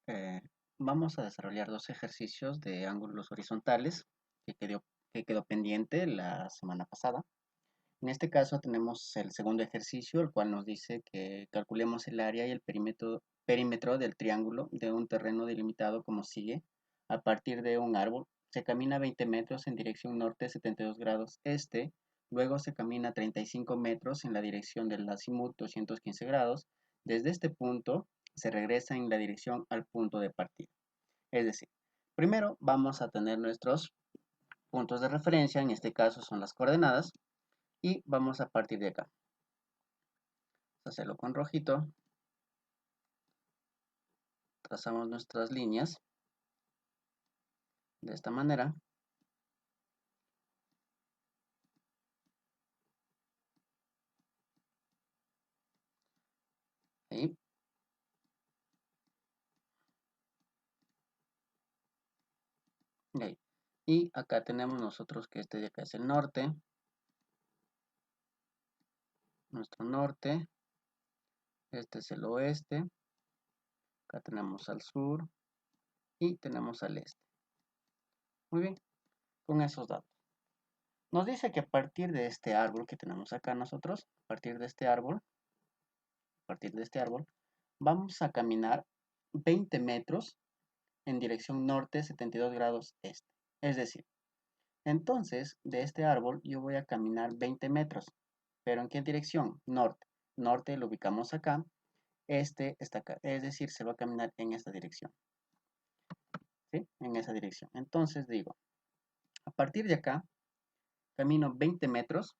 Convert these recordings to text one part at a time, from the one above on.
Eh, Vamos a desarrollar dos ejercicios de ángulos horizontales que quedó pendiente la semana pasada. En este caso tenemos el segundo ejercicio, el cual nos dice que calculemos el área y el perímetro del triángulo de un terreno delimitado como sigue. A partir de un árbol, se camina 20 metros en dirección norte 72 grados este, luego se camina 35 metros en la dirección del azimut 215 grados. Desde este punto se regresa en la dirección al punto de partida. Es decir, primero vamos a tener nuestros puntos de referencia, en este caso son las coordenadas, y vamos a partir de acá. Hacerlo con rojito, trazamos nuestras líneas de esta manera. Ahí. Y ahí. Y acá tenemos nosotros que este de acá es el norte, nuestro norte, este es el oeste, acá tenemos al sur y tenemos al este. Muy bien, con esos datos. Nos dice que a partir de este árbol que tenemos acá nosotros, a partir de este árbol, vamos a caminar 20 metros en dirección norte 72 grados este. Es decir, entonces de este árbol yo voy a caminar 20 metros. ¿Pero en qué dirección? Norte. Norte lo ubicamos acá. Este está acá. Es decir, se va a caminar en esta dirección. ¿Sí? En esa dirección. Entonces digo, a partir de acá, camino 20 metros.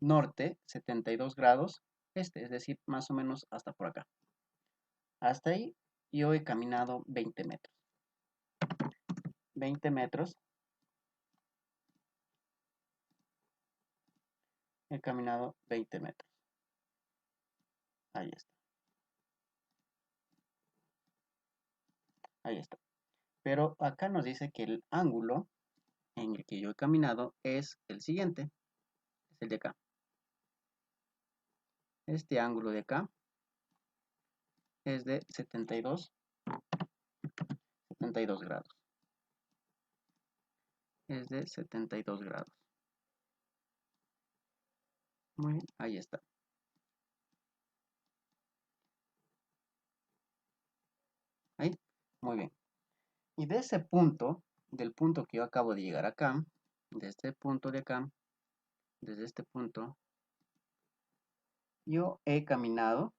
Norte 72 grados este. Es decir, más o menos hasta por acá. Hasta ahí yo he caminado 20 metros. 20 metros. He caminado 20 metros. Ahí está. Ahí está. Pero acá nos dice que el ángulo en el que yo he caminado es el siguiente. Es el de acá. Este ángulo de acá es de 72 grados. Es de 72 grados. Muy bien, ahí está. Ahí, muy bien. Y de ese punto, del punto que yo acabo de llegar acá, de este punto de acá, desde este punto, yo he caminado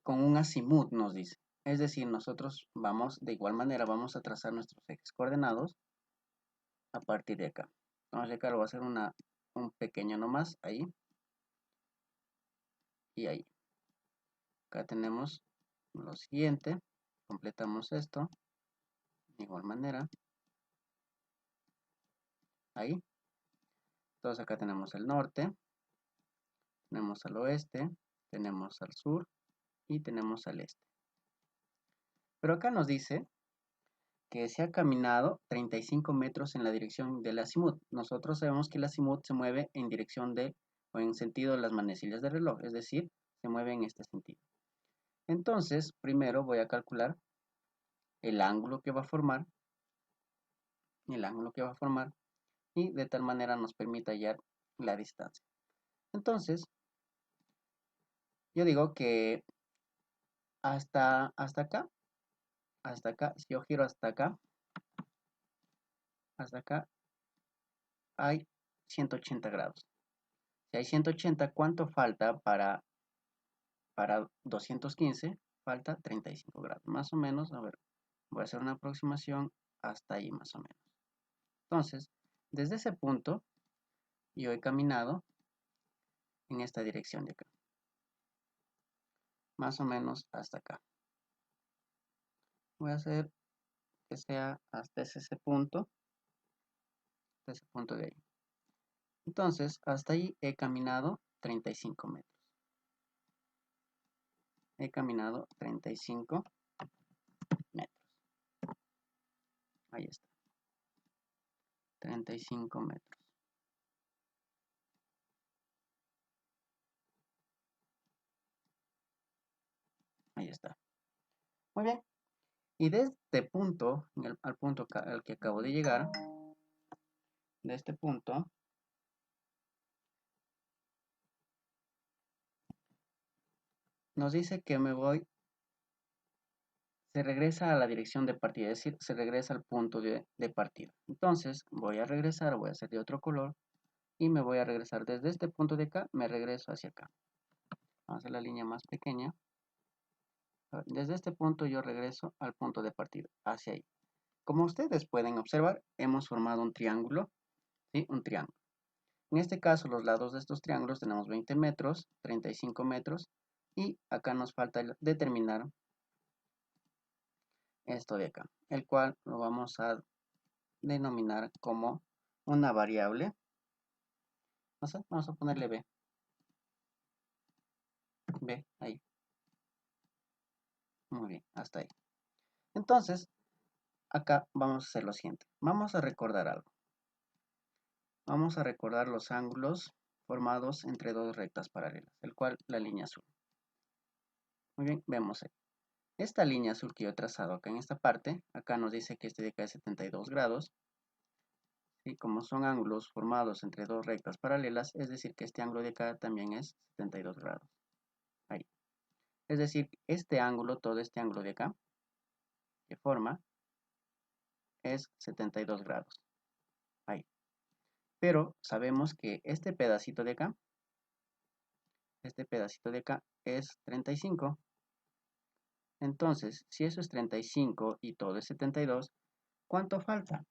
con un azimut, nos dice. Es decir, nosotros vamos, de igual manera, vamos a trazar nuestros ejes coordenados a partir de acá. Vamos a acá, lo voy a hacer un pequeño nomás, ahí y ahí. Acá tenemos lo siguiente, completamos esto, de igual manera, ahí. Entonces acá tenemos el norte, tenemos al oeste, tenemos al sur y tenemos al este. Pero acá nos dice que se ha caminado 35 metros en la dirección del azimut. Nosotros sabemos que el azimut se mueve en dirección de, o en sentido de las manecillas del reloj, es decir, se mueve en este sentido. Entonces, primero voy a calcular el ángulo que va a formar, y de tal manera nos permite hallar la distancia. Entonces, yo digo que hasta acá, si yo giro hasta acá hay 180 grados. Si hay 180, ¿cuánto falta para 215? Falta 35 grados. Más o menos, a ver, voy a hacer una aproximación hasta ahí más o menos. Entonces, desde ese punto, yo he caminado en esta dirección de acá. Más o menos hasta acá. Voy a hacer que sea hasta ese punto de ahí. Entonces, hasta ahí he caminado 35 metros. He caminado 35 metros. Ahí está. 35 metros. Ahí Ahí está. Muy bien. Y de este punto, al punto al que acabo de llegar, de este punto, nos dice que se regresa a la dirección de partida, es decir, se regresa al punto de partida. Entonces, voy a regresar, voy a hacer de otro color, y me voy a regresar desde este punto de acá, me regreso hacia acá. Vamos a hacer la línea más pequeña. Desde este punto yo regreso al punto de partida, hacia ahí. Como ustedes pueden observar, hemos formado un triángulo, ¿sí? Un triángulo. En este caso, los lados de estos triángulos tenemos 20 metros, 35 metros, y acá nos falta determinar esto de acá, el cual lo vamos a denominar como una variable. No sé, vamos a ponerle B. B, ahí. Muy bien, hasta ahí. Entonces, acá vamos a hacer lo siguiente. Vamos a recordar algo. Vamos a recordar los ángulos formados entre dos rectas paralelas, el cual la línea azul. Muy bien, vemos ahí. Esta línea azul que yo he trazado acá en esta parte, acá nos dice que este de acá es 72 grados. Y como son ángulos formados entre dos rectas paralelas, es decir que este ángulo de acá también es 72 grados. Ahí. Es decir, este ángulo, todo este ángulo de acá, que forma, es 72 grados. Ahí. Pero sabemos que este pedacito de acá es 35. Entonces, si eso es 35 y todo es 72, ¿cuánto falta?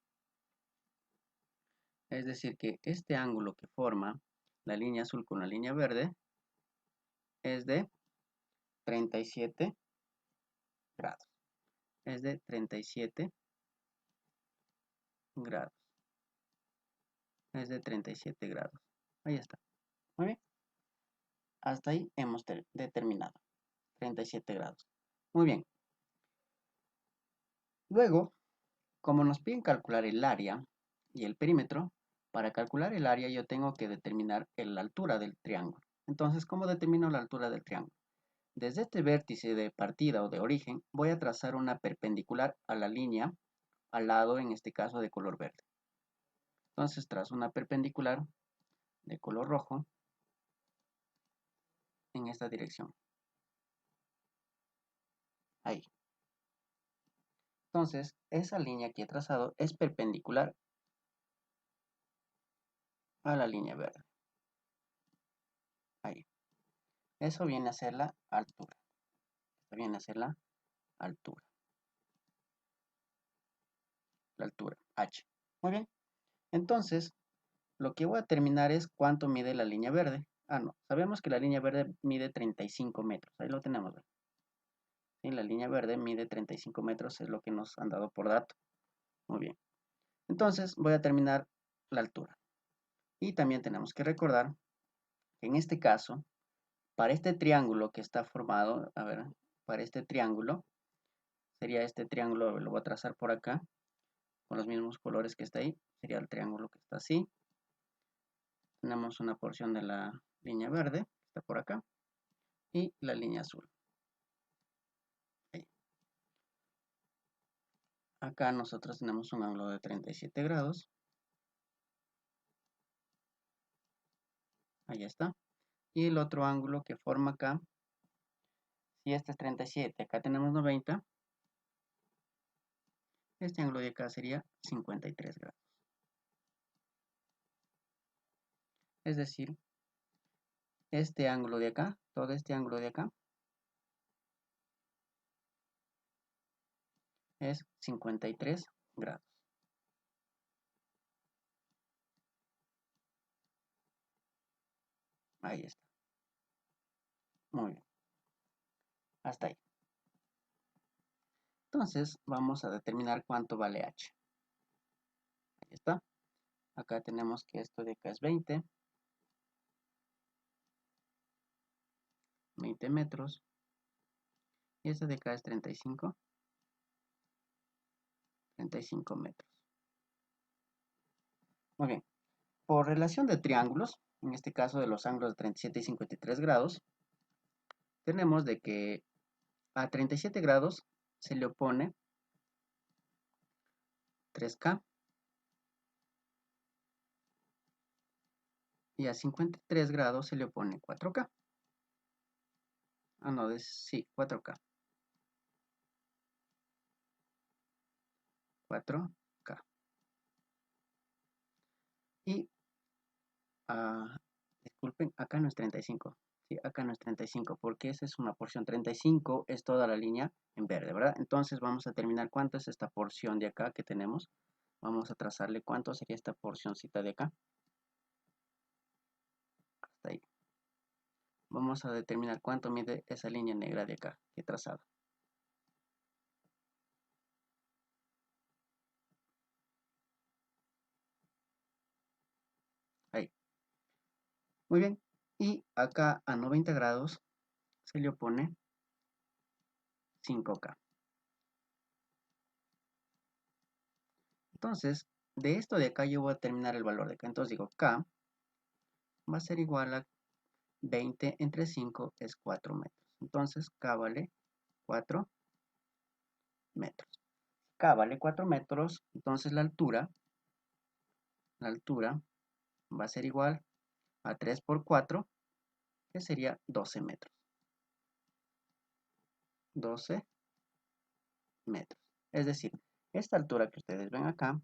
Es decir que este ángulo que forma la línea azul con la línea verde es de 37 grados. Es de 37 grados. Es de 37 grados. Ahí está. Muy bien. Hasta ahí hemos determinado. 37 grados. Muy bien. Luego, como nos piden calcular el área y el perímetro, para calcular el área yo tengo que determinar la altura del triángulo. Entonces, ¿cómo determino la altura del triángulo? Desde este vértice de partida o de origen, voy a trazar una perpendicular a la línea al lado, en este caso, de color verde. Entonces, trazo una perpendicular de color rojo en esta dirección. Ahí. Entonces, esa línea que he trazado es perpendicular a la línea verde. Ahí. Eso viene a ser la altura. Eso viene a ser la altura. La altura, h. Muy bien. Entonces, lo que voy a terminar es cuánto mide la línea verde. Ah, no. Sabemos que la línea verde mide 35 metros. Ahí lo tenemos. ¿Sí? La línea verde mide 35 metros. Es lo que nos han dado por dato. Muy bien. Entonces, voy a terminar la altura. Y también tenemos que recordar que en este caso, para este triángulo que está formado, a ver, para este triángulo, sería este triángulo, lo voy a trazar por acá, con los mismos colores que está ahí. Sería el triángulo que está así. Tenemos una porción de la línea verde, que está por acá, y la línea azul. Ahí. Acá nosotros tenemos un ángulo de 37 grados. Ahí está. Y el otro ángulo que forma acá, si este es 37, acá tenemos 90, este ángulo de acá sería 53 grados. Es decir, este ángulo de acá, todo este ángulo de acá, es 53 grados. Ahí está. Muy bien. Hasta ahí. Entonces, vamos a determinar cuánto vale h. Ahí está. Acá tenemos que esto de acá es 20 metros. Y este de acá es 35 metros. Muy bien. Por relación de triángulos, en este caso de los ángulos de 37 y 53 grados, tenemos de que A 37 grados se le opone 3K y a 53 grados se le opone 4K. Ah, no, sí, 4K. 4K. Y, disculpen, acá no es 35. Sí, acá no es 35 porque esa es una porción. 35 es toda la línea en verde, ¿verdad? Entonces vamos a determinar cuánto es esta porción de acá que tenemos. Vamos a trazarle cuánto sería esta porcioncita de acá. Hasta ahí. Vamos a determinar cuánto mide esa línea negra de acá que he trazado. Ahí. Muy bien. Y acá a 90 grados se le opone 5K. Entonces, de esto de acá yo voy a determinar el valor de acá. Entonces digo, K va a ser igual a 20 entre 5 es 4 metros. Entonces, K vale 4 metros. K vale 4 metros, entonces la altura va a ser igual a 3 por 4, que sería 12 metros. 12 metros. Es decir, esta altura que ustedes ven acá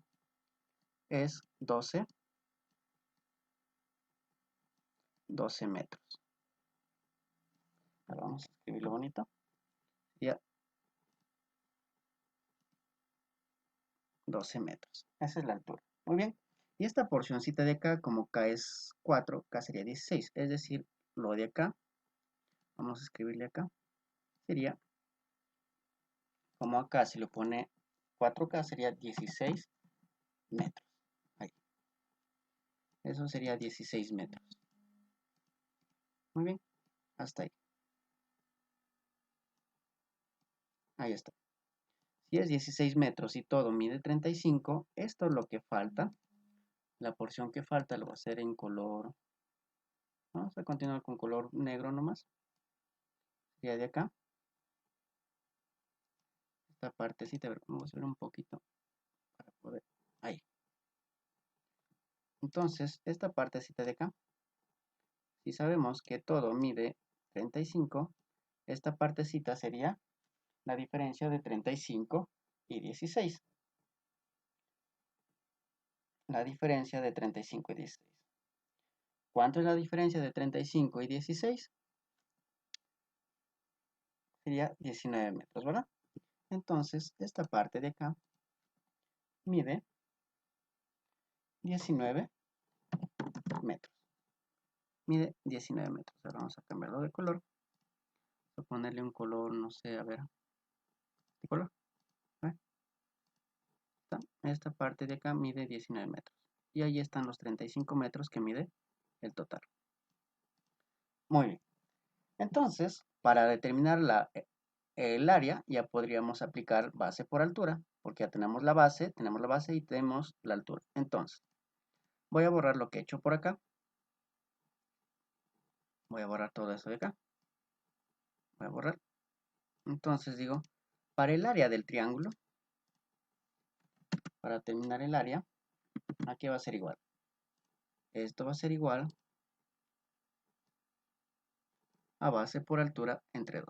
es 12 metros. Ahora vamos a escribirlo bonito. Sería 12 metros. Esa es la altura. Muy bien. Y esta porcioncita de acá, como K es 4, K sería 16. Es decir, lo de acá, vamos a escribirle acá, sería, como acá se le pone 4K, sería 16 metros. Ahí. Eso sería 16 metros. Muy bien. Hasta ahí. Ahí está. Si es 16 metros y todo mide 35, esto es lo que falta. La porción que falta lo va a hacer en color. Vamos a continuar con color negro nomás. Sería de acá. Esta partecita, a ver, vamos a subir un poquito para poder. Ahí. Entonces, esta partecita de acá, si sabemos que todo mide 35, esta partecita sería la diferencia de 35 y 16. La diferencia de 35 y 16. ¿Cuánto es la diferencia de 35 y 16? Sería 19 metros, ¿verdad? Entonces, esta parte de acá mide 19 metros. Mide 19 metros. Ahora vamos a cambiarlo de color. Voy a ponerle un color, no sé, a ver. ¿Qué color? Esta parte de acá mide 19 metros. Y ahí están los 35 metros que mide el total. Muy bien. Entonces, para determinar el área, ya podríamos aplicar base por altura, porque ya tenemos la base y tenemos la altura. Entonces, voy a borrar lo que he hecho por acá. Voy a borrar todo eso de acá. Voy a borrar. Entonces digo, para el área del triángulo, para determinar el área, aquí va a ser igual. Esto va a ser igual a base por altura entre 2.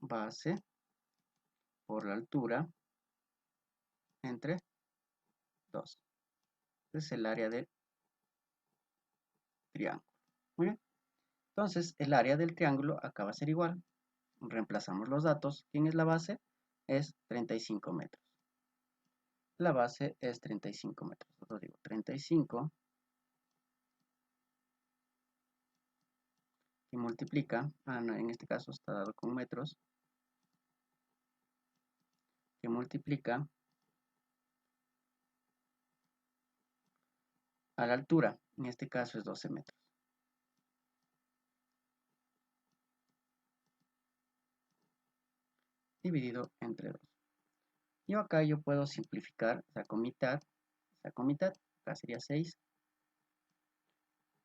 Base por la altura entre 2. Este es el área del triángulo. Muy bien. Entonces, el área del triángulo acá va a ser igual. Reemplazamos los datos. ¿Quién es la base? Es 35 metros. La base es 35 metros. Entonces digo 35 y multiplica, no, en este caso está dado con metros, que multiplica a la altura. En este caso es 12 metros. Dividido entre 2. Yo acá yo puedo simplificar, saco mitad, acá sería 6.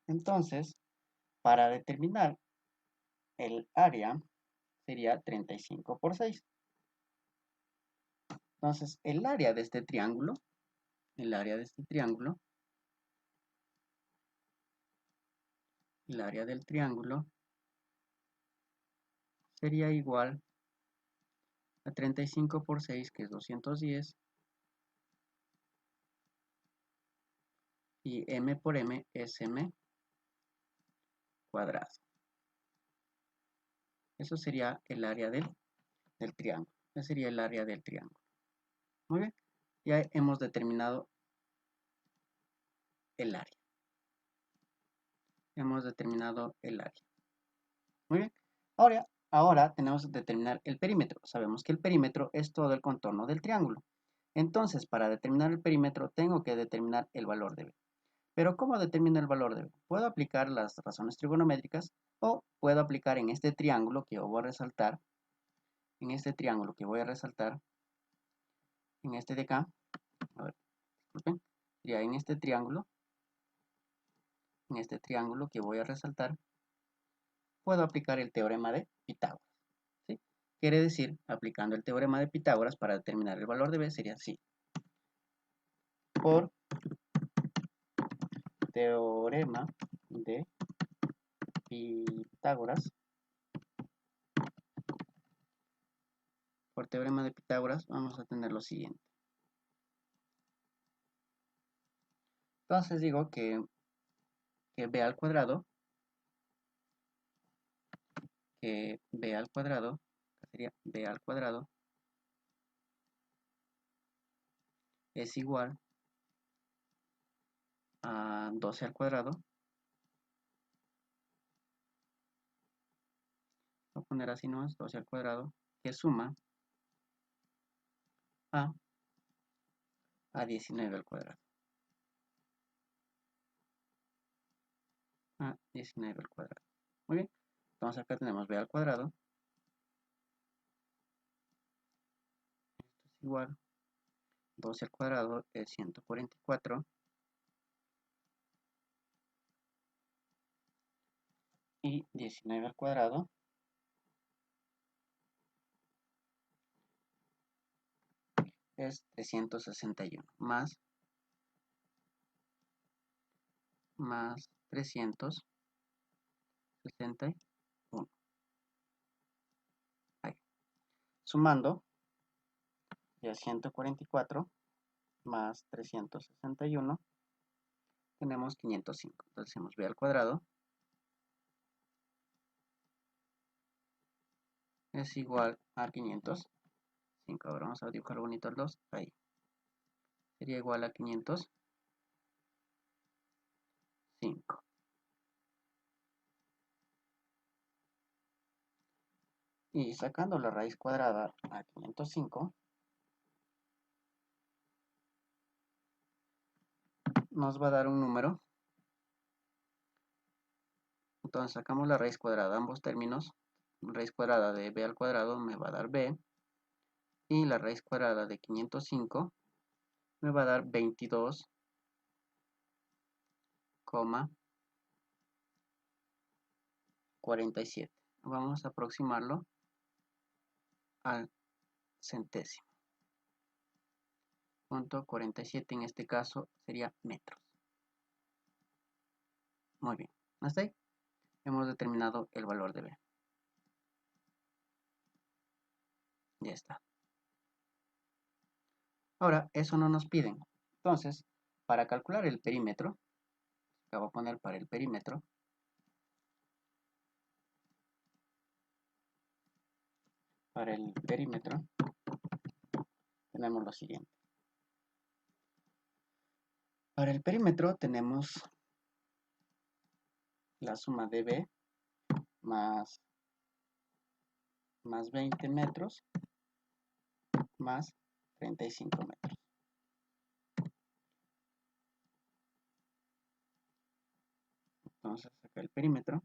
Entonces, para determinar el área sería 35 por 6. Entonces, el área de este triángulo, el área de este triángulo, el área del triángulo sería igual a 35 por 6, que es 210, y m por m es m cuadrado. Eso sería el área del triángulo. Ese sería el área del triángulo. Muy bien. Ya hemos determinado el área. Hemos determinado el área. Muy bien. Ahora tenemos que determinar el perímetro. Sabemos que el perímetro es todo el contorno del triángulo. Entonces, para determinar el perímetro, tengo que determinar el valor de b. Pero, ¿cómo determino el valor de b? Puedo aplicar las razones trigonométricas o puedo aplicar en este triángulo que yo voy a resaltar, en este triángulo que voy a resaltar, en este de acá, a ver, disculpen, ya en este triángulo que voy a resaltar, puedo aplicar el teorema de Pitágoras. ¿Sí? Quiere decir, aplicando el teorema de Pitágoras para determinar el valor de b, sería así. Por teorema de Pitágoras, vamos a tener lo siguiente. Entonces digo que b al cuadrado, que sería b al cuadrado, es igual a 12 al cuadrado. Voy a poner así, ¿no? Es 12 al cuadrado, que suma a 19 al cuadrado. A 19 al cuadrado. Muy bien. Entonces acá tenemos b al cuadrado. Esto es igual. 12 al cuadrado es 144. Y 19 al cuadrado es 361. Más 361. Ahí. Sumando, ya 144 más 361, tenemos 505. Entonces hacemos b al cuadrado es igual a 505. Ahora vamos a dibujar bonito el 2. Ahí. Sería igual a 505. Y sacando la raíz cuadrada a 505, nos va a dar un número. Entonces sacamos la raíz cuadrada de ambos términos. Raíz cuadrada de b al cuadrado me va a dar b. Y la raíz cuadrada de 505 me va a dar 22,47. Vamos a aproximarlo al centésimo. Punto 47 en este caso sería metros. Muy bien. Hasta ahí hemos determinado el valor de b. Ya está. Ahora, eso no nos piden. Entonces, para calcular el perímetro, acabo de poner para el perímetro, tenemos lo siguiente. Para el perímetro tenemos la suma de b más 20 metros más 35 metros. Entonces, acá el perímetro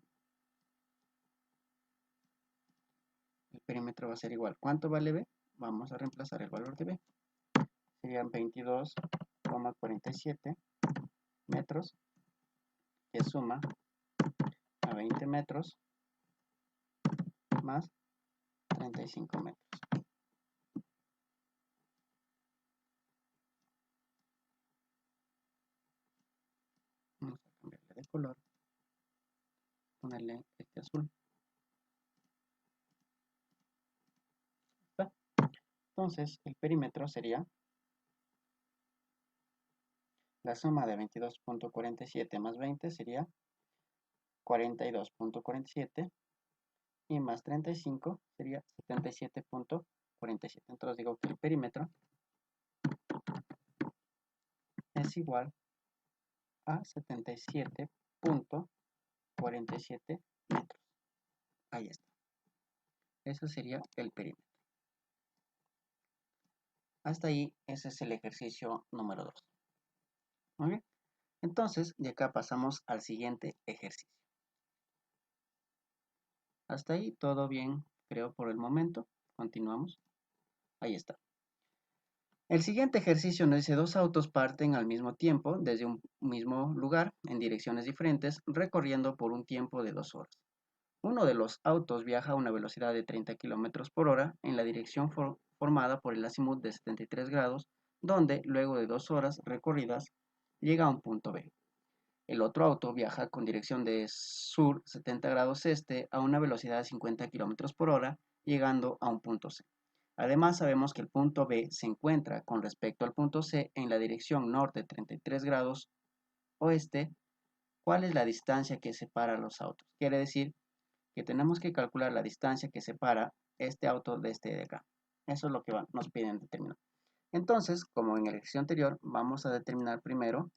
va a ser igual. ¿Cuánto vale b? Vamos a reemplazar el valor de b. Serían 22,47 metros, que suma a 20 metros más 45 metros. Vamos a cambiarle de color, ponerle este azul. Entonces, el perímetro sería la suma de 22.47 más 20 sería 42.47 y más 35 sería 77.47. Entonces digo que el perímetro es igual a 77.47 metros. Ahí está. Eso sería el perímetro. Hasta ahí, ese es el ejercicio número 2. Muy bien. Entonces, de acá pasamos al siguiente ejercicio. Hasta ahí todo bien, creo, por el momento. Continuamos. Ahí está. El siguiente ejercicio nos dice: dos autos parten al mismo tiempo desde un mismo lugar en direcciones diferentes, recorriendo por un tiempo de 2 horas. Uno de los autos viaja a una velocidad de 30 km por hora en la dirección formada por el azimut de 73 grados, donde, luego de 2 horas recorridas, llega a un punto B. El otro auto viaja con dirección de sur 70 grados este a una velocidad de 50 km por hora, llegando a un punto C. Además, sabemos que el punto B se encuentra con respecto al punto C en la dirección norte 33 grados oeste. ¿Cuál es la distancia que separa los autos? Quiere decir que tenemos que calcular la distancia que separa este auto de este de acá. Eso es lo que nos piden determinar. Entonces, como en el ejercicio anterior, vamos a determinar primero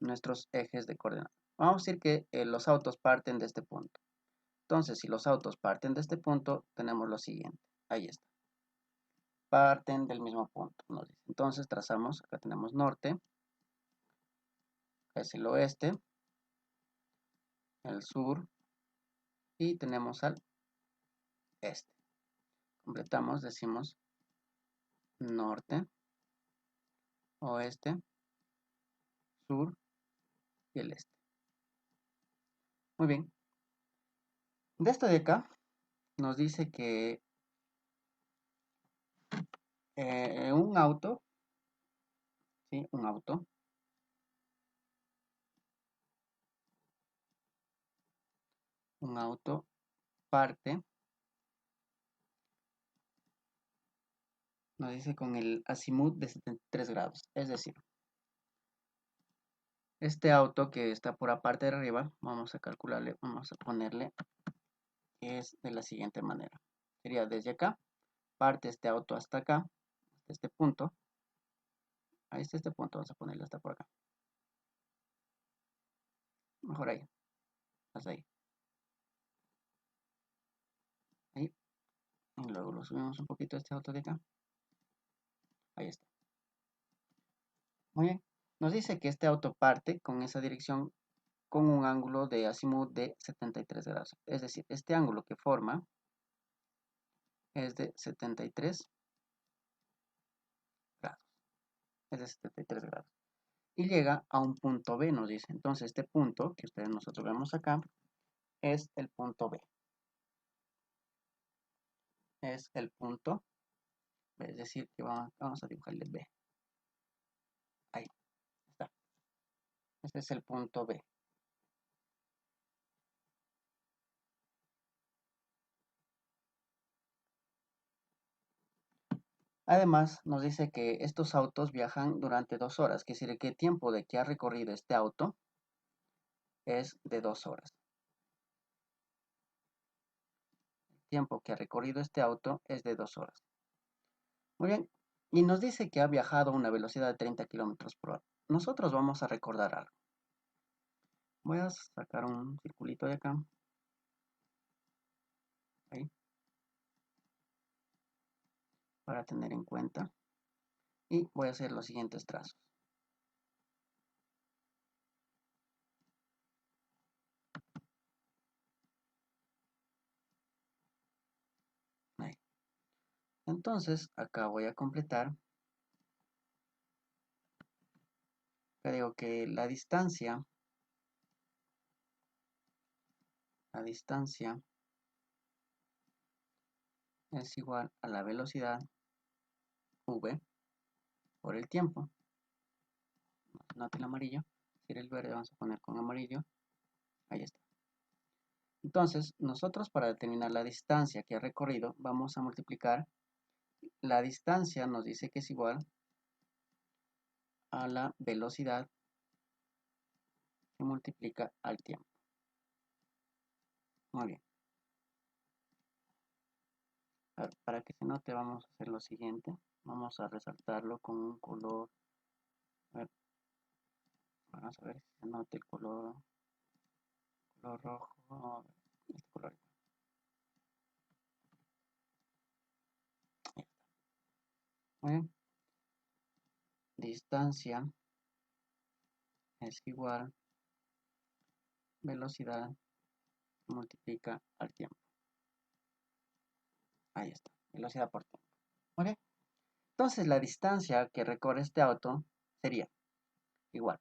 nuestros ejes de coordenadas. Vamos a decir que los autos parten de este punto. Entonces, si los autos parten de este punto, tenemos lo siguiente. Ahí está. Parten del mismo punto, nos dice. Entonces, trazamos, acá tenemos norte, acá es el oeste, el sur, y tenemos al este. Completamos, decimos norte, oeste, sur y el este. Muy bien. De esto de acá nos dice que un auto, ¿sí? Un auto parte, nos dice con el azimut de 73 grados. Es decir, este auto que está por la parte de arriba, vamos a calcularle, vamos a ponerle, es de la siguiente manera. Sería desde acá, parte este auto hasta acá, hasta este punto. Ahí está este punto, vamos a ponerle hasta por acá. Mejor ahí, hasta ahí. Ahí. Y luego lo subimos un poquito este auto de acá. Ahí está. Muy bien. Nos dice que este auto parte con esa dirección con un ángulo de azimut de 73 grados. Es decir, este ángulo que forma es de 73 grados. Es de 73 grados. Y llega a un punto B, nos dice. Entonces, este punto que nosotros vemos acá es el punto B. Es el punto B. Es decir, que vamos a dibujarle B. Ahí está. Este es el punto B. Además, nos dice que estos autos viajan durante 2 horas, que decir que el tiempo de que ha recorrido este auto es de 2 horas. El tiempo que ha recorrido este auto es de 2 horas. Muy bien, y nos dice que ha viajado a una velocidad de 30 km por hora. Nosotros vamos a recordar algo. Voy a sacar un circulito de acá. Ahí. Para tener en cuenta. Y voy a hacer los siguientes trazos. Ahí. Entonces, acá voy a completar. Acá digo que la distancia es igual a la velocidad v por el tiempo. Note el amarillo. Si era el verde, vamos a poner con amarillo. Ahí está. Entonces, nosotros para determinar la distancia que ha recorrido, vamos a multiplicar. La distancia nos dice que es igual a la velocidad que multiplica al tiempo. Muy bien. Para que se note, vamos a hacer lo siguiente. Vamos a resaltarlo con un color. Vamos a ver si se nota el color rojo. Este color. Ahí está. Muy bien. Distancia es igual velocidad multiplica al tiempo. Ahí está. Velocidad por tiempo. Muy bien. Entonces la distancia que recorre este auto sería igual.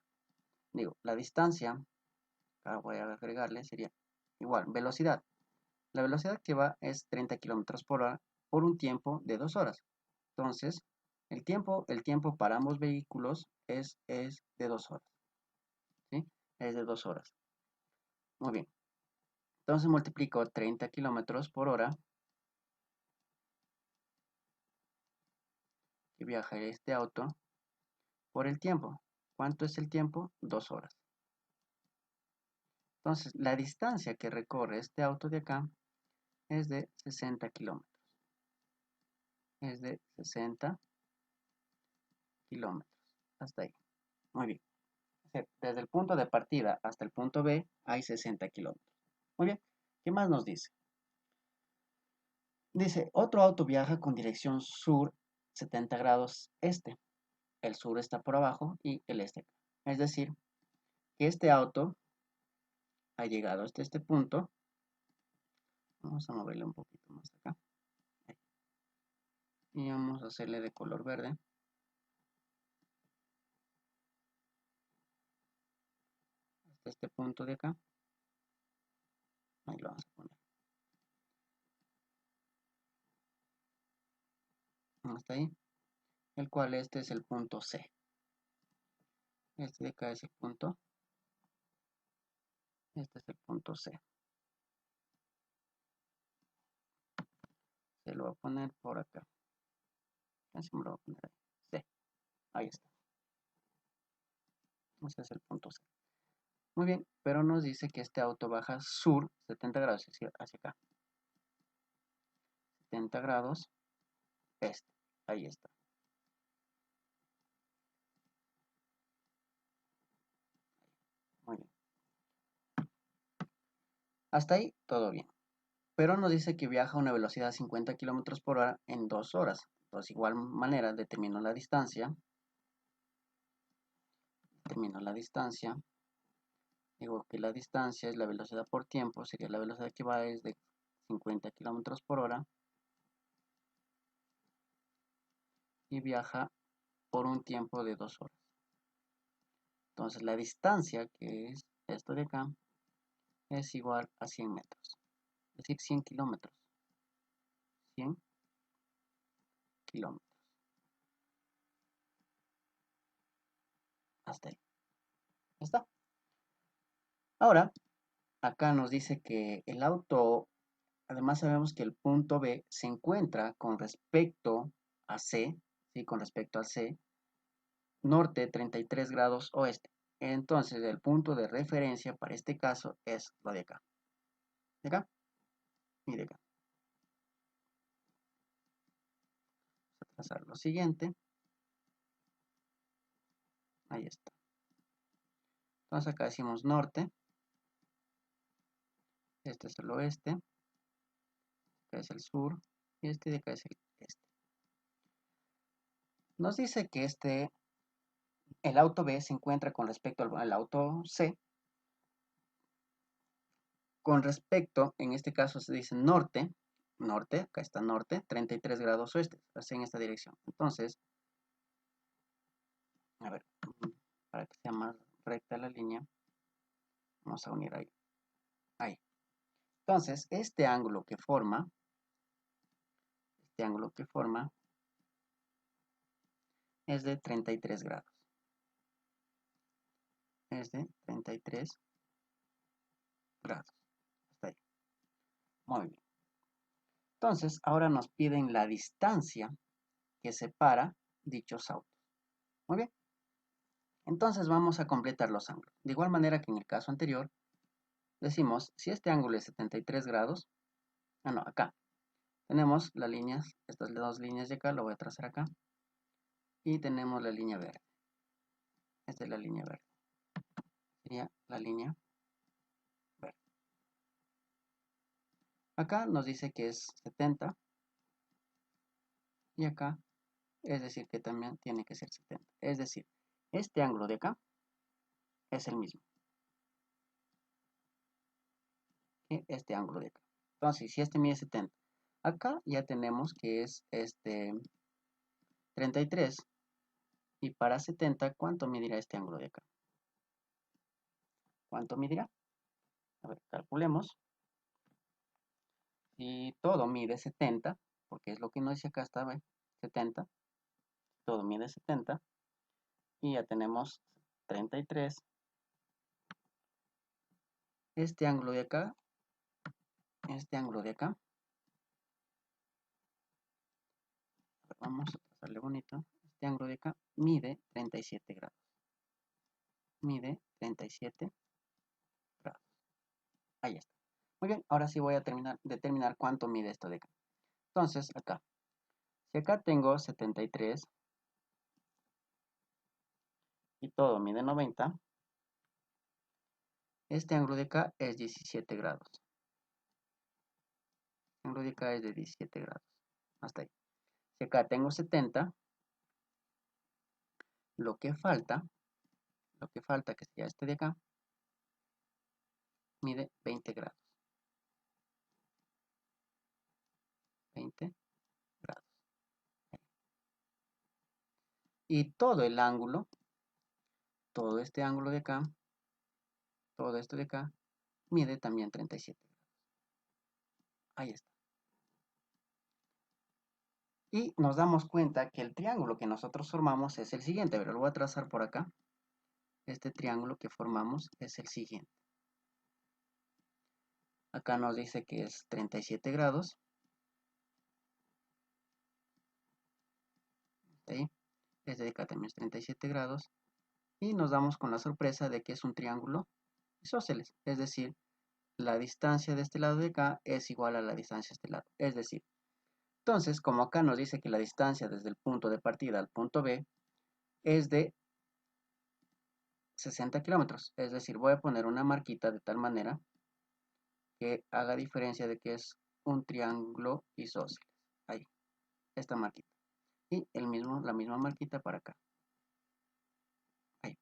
Digo, la distancia, acá voy a agregarle, sería igual. Velocidad. La velocidad que va es 30 kilómetros por hora por un tiempo de 2 horas. Entonces, el tiempo para ambos vehículos es de 2 horas. ¿Sí? Es de 2 horas. Muy bien. Entonces multiplico 30 kilómetros por hora que viaja este auto por el tiempo. ¿Cuánto es el tiempo? 2 horas. Entonces, la distancia que recorre este auto de acá es de 60 kilómetros. Es de 60 kilómetros. Hasta ahí. Muy bien. Desde el punto de partida hasta el punto B hay 60 kilómetros. Muy bien. ¿Qué más nos dice? Dice, otro auto viaja con dirección sur 70 grados este. El sur está por abajo y el este acá. Es decir, que este auto ha llegado hasta este punto. Vamos a moverle un poquito más acá. Ahí. Y vamos a hacerle de color verde. Hasta este punto de acá. Ahí lo vamos a poner. Hasta ahí. El cual este es el punto C. Este de acá es el punto. Este es el punto C. Se lo voy a poner por acá. Así me lo voy a poner ahí. C. Ahí está. Ese es el punto C. Muy bien, pero nos dice que este auto baja sur 70 grados, es decir, hacia acá. 70 grados este. Ahí está. Muy bien. Hasta ahí todo bien. Pero nos dice que viaja a una velocidad de 50 kilómetros por hora en 2 horas. Entonces, igual manera, determino la distancia. Digo que la distancia es la velocidad por tiempo. Sería la velocidad que va es de 50 kilómetros por hora. Y viaja por un tiempo de 2 horas. Entonces, la distancia, que es esto de acá, es igual a 100 metros. Es decir, 100 kilómetros. 100 kilómetros. Hasta ahí. ¿Está? Ahora, acá nos dice que el auto, además sabemos que el punto B se encuentra con respecto a C, ¿sí? Con respecto a C, norte 33 grados oeste. Entonces, el punto de referencia para este caso es lo de acá. De acá y de acá. Vamos a trazar lo siguiente. Ahí está. Entonces acá decimos norte. Este es el oeste. Acá es el sur. Y este de acá es el este. Nos dice que el auto B se encuentra con respecto al auto C. Con respecto, en este caso se dice norte, acá está norte, 33 grados oeste, así en esta dirección. Entonces, a ver, para que sea más recta la línea, vamos a unir ahí. Ahí. Entonces, este ángulo que forma este ángulo que forma es de 33 grados. Es de 33 grados. Hasta ahí. Muy bien. Entonces, ahora nos piden la distancia que separa dichos autos. Muy bien. Entonces vamos a completar los ángulos. De igual manera que en el caso anterior, decimos, si este ángulo es 73 grados, acá tenemos las líneas, estas dos líneas de acá, lo voy a trazar acá, y tenemos la línea verde. Esta es la línea verde. Sería la línea verde. Acá nos dice que es 70, y acá, es decir, que también tiene que ser 70. Es decir, este ángulo de acá es el mismo que este ángulo de acá. Entonces, si este mide 70, acá ya tenemos que es 33, y para 70, ¿cuánto medirá este ángulo de acá? ¿Cuánto medirá? A ver, calculemos. Si todo mide 70, porque es lo que nos dice acá, está, ¿ve? 70, todo mide 70, y ya tenemos 33. Este ángulo de acá, vamos a trazarle bonito, este ángulo de acá mide 37 grados. Mide 37 grados. Ahí está. Muy bien, ahora sí voy a determinar cuánto mide esto de acá. Entonces, acá, si acá tengo 73 y todo mide 90, este ángulo de acá es 17 grados. El ángulo de acá es de 17 grados. Hasta ahí. Si acá tengo 70, lo que falta que sería este de acá, mide 20 grados. 20 grados. Y todo el ángulo, todo este ángulo de acá, todo esto de acá, mide también 37 grados. Ahí está. Y nos damos cuenta que el triángulo que nosotros formamos es el siguiente. Pero lo voy a trazar por acá. Este triángulo que formamos es el siguiente. Acá nos dice que es 37 grados. ¿Sí? Este de acá también es 37 grados. Y nos damos con la sorpresa de que es un triángulo isósceles. Es decir, la distancia de este lado de acá es igual a la distancia de este lado. Es decir, entonces, como acá nos dice que la distancia desde el punto de partida al punto B es de 60 kilómetros. Es decir, voy a poner una marquita de tal manera que haga diferencia de que es un triángulo isósceles. Ahí, esta marquita. Y la misma marquita para acá. Ahí.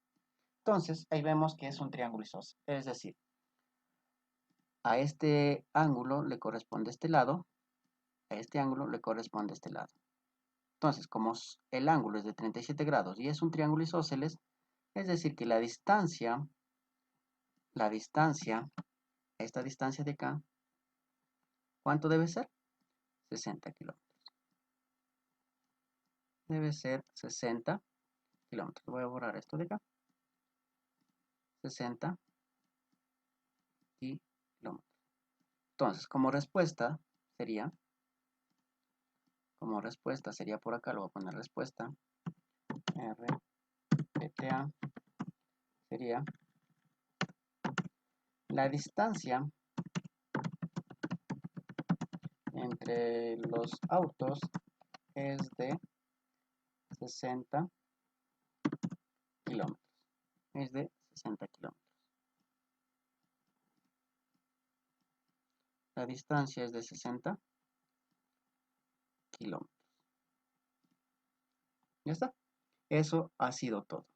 Entonces, ahí vemos que es un triángulo isósceles. Es decir, a este ángulo le corresponde este lado, a este ángulo le corresponde este lado. Entonces, como el ángulo es de 37 grados y es un triángulo isósceles, es decir que la distancia, esta distancia de acá, ¿cuánto debe ser? 60 kilómetros. Debe ser 60 kilómetros. Voy a borrar esto de acá. 60 kilómetros. Entonces, como respuesta sería por acá, lo voy a poner respuesta. RPTA sería la distancia entre los autos es de 60 kilómetros. Es de 60 kilómetros. La distancia es de 60 kilómetros. ¿Ya está? Eso ha sido todo.